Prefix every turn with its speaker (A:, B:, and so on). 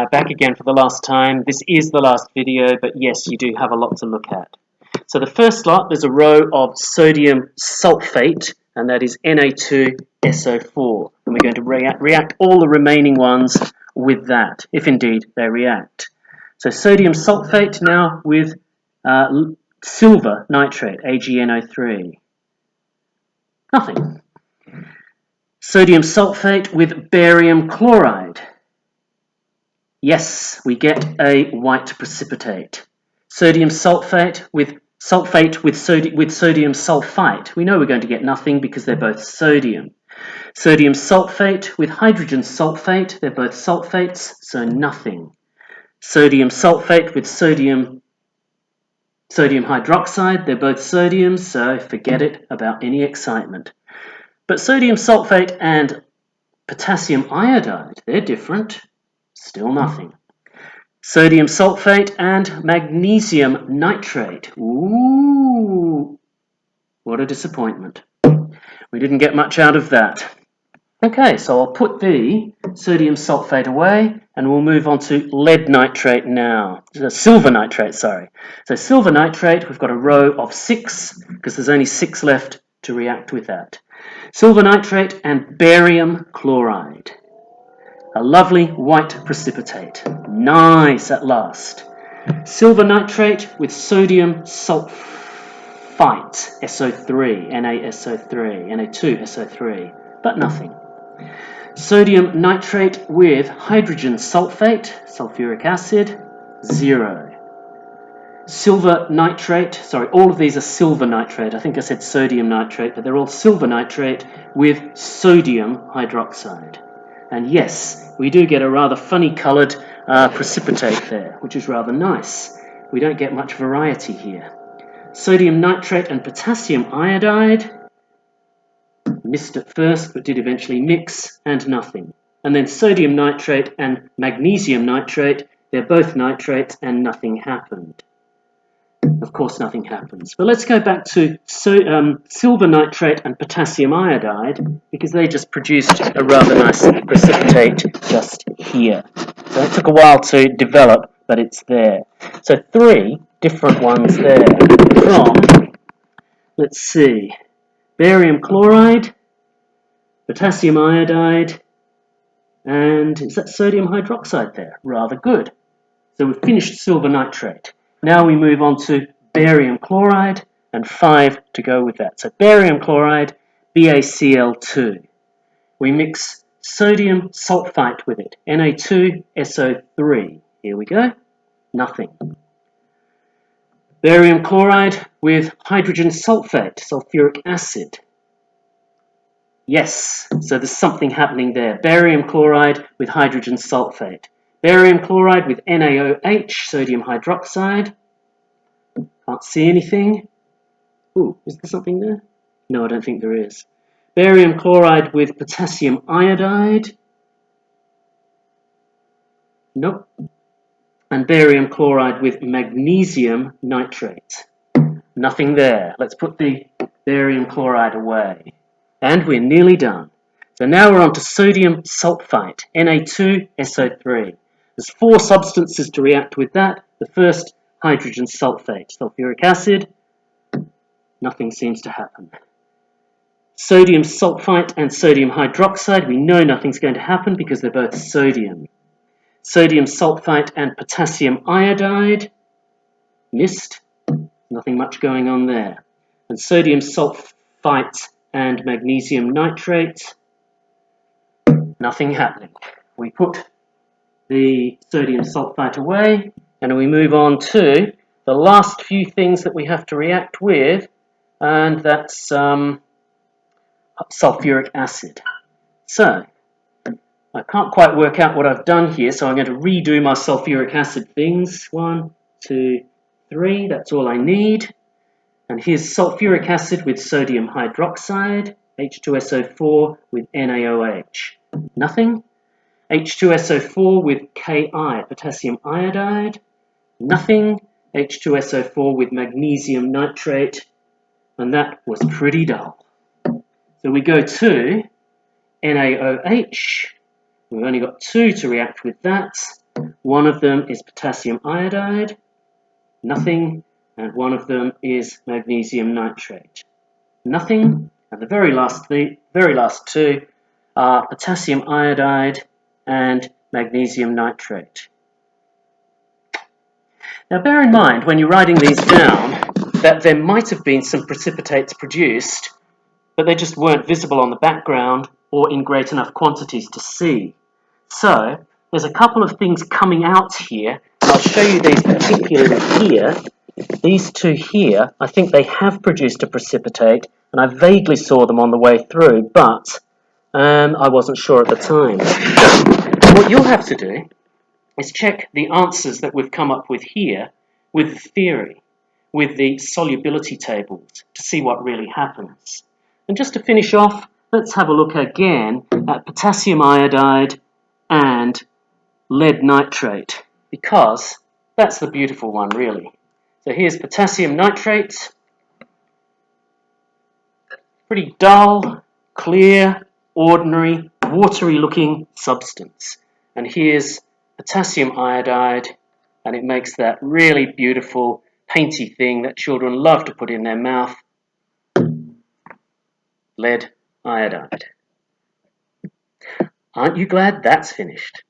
A: Back again for the last time. This is the last video, but yes, you do have a lot to look at. So the first lot, there's a row of sodium sulfate, and that is Na2SO4. And we're going to react all the remaining ones with that, if indeed they react. So sodium sulfate now with silver nitrate, AgNO3. Nothing. Sodium sulfate with barium chloride. Yes, we get a white precipitate. Sodium sulfate with sodium sulfite. We know we're going to get nothing because they're both sodium. Sodium sulfate with hydrogen sulfate. They're both sulfates, so nothing. Sodium sulfate with sodium hydroxide. They're both sodium, so forget it about any excitement. But sodium sulfate and potassium iodide, they're different. Still nothing. Sodium sulfate and magnesium nitrate. Ooh, what a disappointment. We didn't get much out of that. Okay, so I'll put the sodium sulfate away and we'll move on to lead nitrate now. Silver nitrate, sorry. So silver nitrate, we've got a row of 6 because there's only 6 left to react with that. Silver nitrate and barium chloride. A lovely white precipitate. Nice at last. Silver nitrate with sodium sulfite, SO3, NaSO3, Na2SO3, but nothing. Sodium nitrate with hydrogen sulfate, sulfuric acid, 0. Silver nitrate, sorry, all of these are silver nitrate. I think I said sodium nitrate, but they're all silver nitrate with sodium hydroxide. And yes, we do get a rather funny coloured precipitate there, which is rather nice. We don't get much variety here. Sodium nitrate and potassium iodide. Missed at first, but did eventually mix, and nothing. And then sodium nitrate and magnesium nitrate. They're both nitrates, and nothing happened. Of course, nothing happens. But let's go back to silver nitrate and potassium iodide, because they just produced a rather nice precipitate just here. So it took a while to develop, but it's there. So 3 different ones there from, let's see, barium chloride, potassium iodide, and is that sodium hydroxide there? Rather good. So we've finished silver nitrate. Now we move on to barium chloride, and 5 to go with that. So barium chloride, BaCl2. We mix sodium sulfite with it, Na2SO3. Here we go. Nothing. Barium chloride with hydrogen sulfate, sulfuric acid. Yes, so there's something happening there. Barium chloride with hydrogen sulfate. Barium chloride with NaOH, sodium hydroxide. Can't see anything. Ooh, is there something there? No, I don't think there is. Barium chloride with potassium iodide. Nope. And barium chloride with magnesium nitrate. Nothing there. Let's put the barium chloride away. And we're nearly done. So now we're on to sodium sulfite, Na2SO3. There's 4 substances to react with that. The first, hydrogen sulfate, sulfuric acid. Nothing seems to happen. Sodium sulfite and sodium hydroxide. We know nothing's going to happen because they're both sodium. Sodium sulfite and potassium iodide. Missed. Nothing much going on there. And sodium sulfite and magnesium nitrate. Nothing happening. We put the sodium sulfite away, and we move on to the last few things that we have to react with, and that's sulfuric acid. So, I can't quite work out what I've done here, so I'm going to redo my sulfuric acid things. 1, 2, 3, that's all I need. And here's sulfuric acid with sodium hydroxide, H2SO4 with NaOH. Nothing. H2SO4 with Ki, potassium iodide. Nothing. H2SO4 with magnesium nitrate. And that was pretty dull. So we go to NaOH. We've only got 2 to react with that. one of them is potassium iodide, nothing, and one of them is magnesium nitrate, nothing, and the very last two are potassium iodide and magnesium nitrate. Now bear in mind when you're writing these down that there might have been some precipitates produced, but they just weren't visible on the background or in great enough quantities to see. So there's a couple of things coming out here. I'll show you these particularly here. These two here, I think they have produced a precipitate, and I vaguely saw them on the way through, but I wasn't sure at the time. What you'll have to do is check the answers that we've come up with here with the theory, with the solubility tables, to see what really happens. And just to finish off, let's have a look again at potassium iodide and lead nitrate, because that's the beautiful one, really. So here's potassium nitrate, pretty dull, clear, ordinary, watery-looking substance. And here's potassium iodide, and it makes that really beautiful, painty thing that children love to put in their mouth, lead iodide. Aren't you glad that's finished?